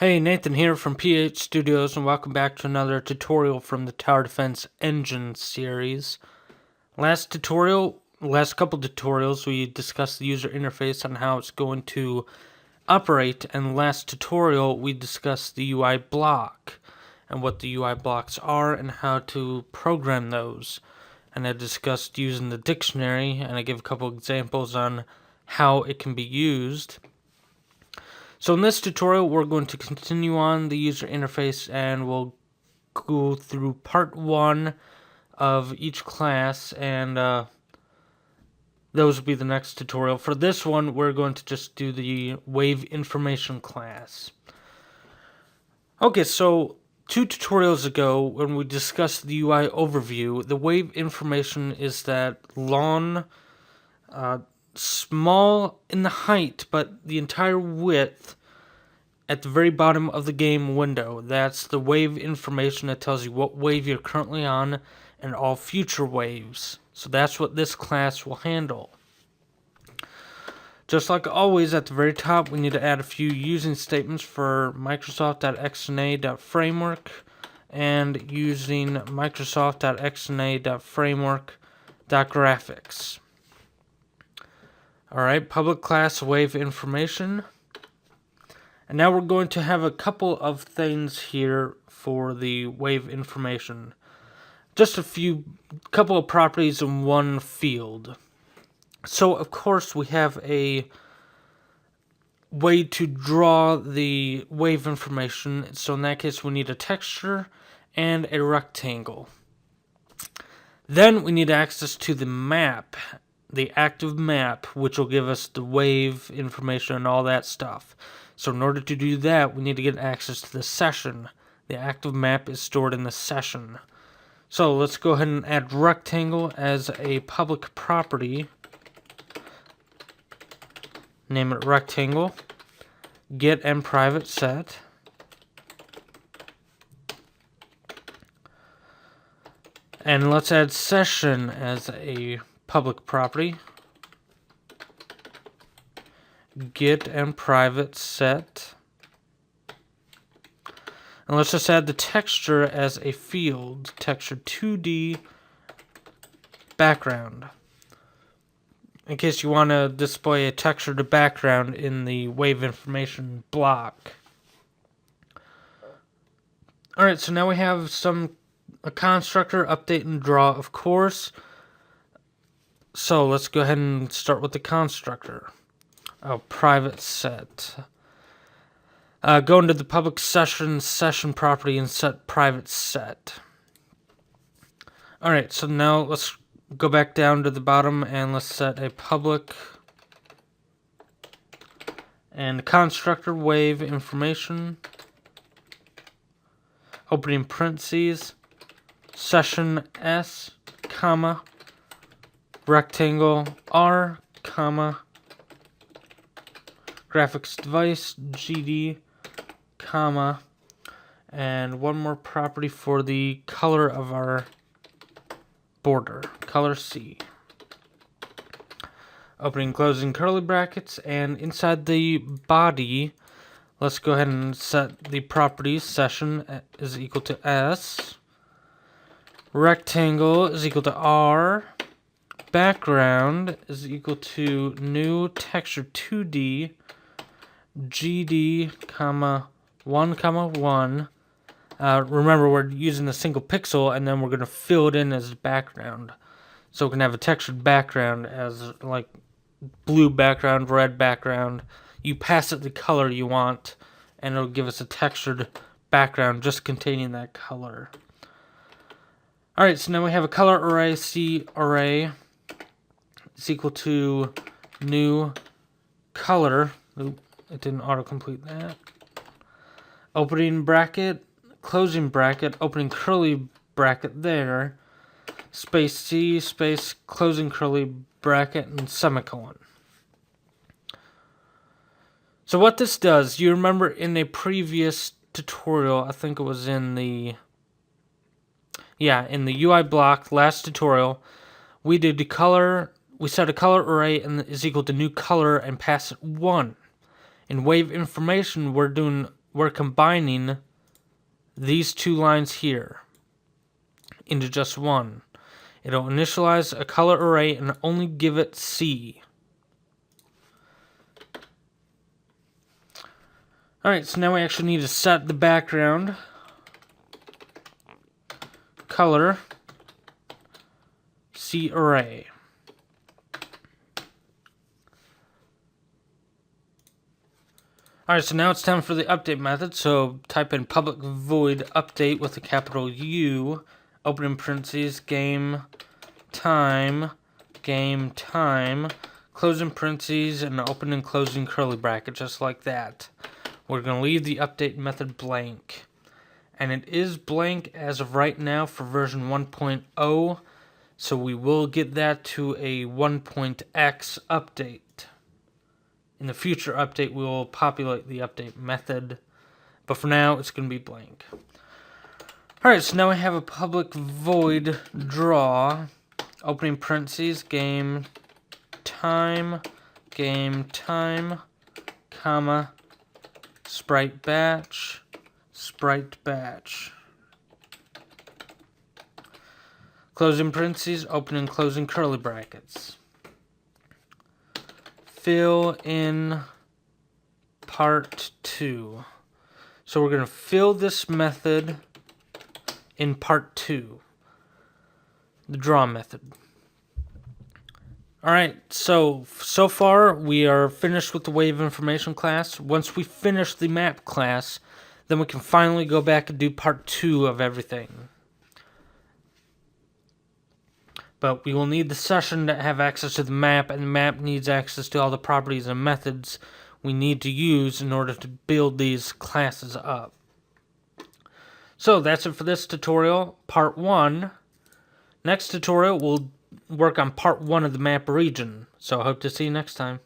Hey, Nathan here from PH Studios, and welcome back to another tutorial from the Tower Defense Engine series. Last couple tutorials, we discussed the user interface on how it's going to operate, and last tutorial, we discussed the UI block, and what the UI blocks are, and how to program those. And I discussed using the dictionary, and I give a couple examples on how it can be used. So in this tutorial, we're going to continue on the user interface, and we'll go through part 1 of each class, and those will be the next tutorial. For this one, we're going to just do the Wave Information class. Okay, so 2 tutorials ago, when we discussed the UI overview, the Wave Information is that long, small in the height, but the entire width at the very bottom of the game window. That's the wave information that tells you what wave you're currently on and all future waves. So that's what this class will handle. Just like always, at the very top, we need to add a few using statements for Microsoft.xna.framework and using Microsoft.xna.framework.graphics. Alright, public class wave information. And now we're going to have a couple of things here for the wave information. Just couple of properties in one field. So, of course, we have a way to draw the wave information. So in that case, we need a texture and a rectangle. Then we need access to the map, the active map, which will give us the wave information and all that stuff. So in order to do that, we need to get access to the session. The active map is stored in the session. So let's go ahead and add rectangle as a public property. Name it rectangle. Get and private set. And let's add session as a public property. Get and private set. And let's just add the texture as a field. Texture 2D background. In case you want to display a texture to background in the wave information block. Alright, so now we have a constructor, update and draw, of course. So let's go ahead and start with the constructor. Private set. Go into the public session property and set private set. Alright, so now let's go back down to the bottom and let's set a public and constructor wave information. Opening parentheses. Session S, comma, rectangle R, comma, graphics device GD, comma, and one more property for the color of our border, color C. Opening and closing curly brackets, and inside the body, let's go ahead and set the properties. Session is equal to S, rectangle is equal to R, background is equal to new texture 2D, GD, comma, 1, comma, 1. Remember, we're using a single pixel, and then we're going to fill it in as background. So we can have a textured background as like blue background, red background. You pass it the color you want, and it'll give us a textured background just containing that color. Alright, so now we have a color array, C array is equal to new color. Oop, it didn't autocomplete that. Opening bracket, closing bracket, opening curly bracket there, space C, space, closing curly bracket, and semicolon. So what this does, you remember in a previous tutorial, I think it was in the UI block, last tutorial, we did the color, we set a color array and is equal to new color and pass it 1. In wave information, we're doing we're combining these two lines here into just one. It'll initialize a color array and only give it C. Alright, so now we actually need to set the background color C array. Alright, so now it's time for the update method. So type in public void update with a capital U, opening parentheses, game time, closing parentheses, and open and closing curly bracket, just like that. We're going to leave the update method blank. And it is blank as of right now for version 1.0, so we will get that to a 1.x update. In the future update, we will populate the update method, but for now, it's going to be blank. Alright, so now we have a public void draw, opening parentheses, game time, comma, sprite batch, closing parentheses, open and closing curly brackets. Fill in part 2. So we're going to fill this method in part 2, the draw method. Alright, so far we are finished with the wave information class. Once we finish the map class, then we can finally go back and do part 2 of everything. But we will need the session to have access to the map, and the map needs access to all the properties and methods we need to use in order to build these classes up. So that's it for this tutorial, part 1. Next tutorial, we'll work on part 1 of the map region. So I hope to see you next time.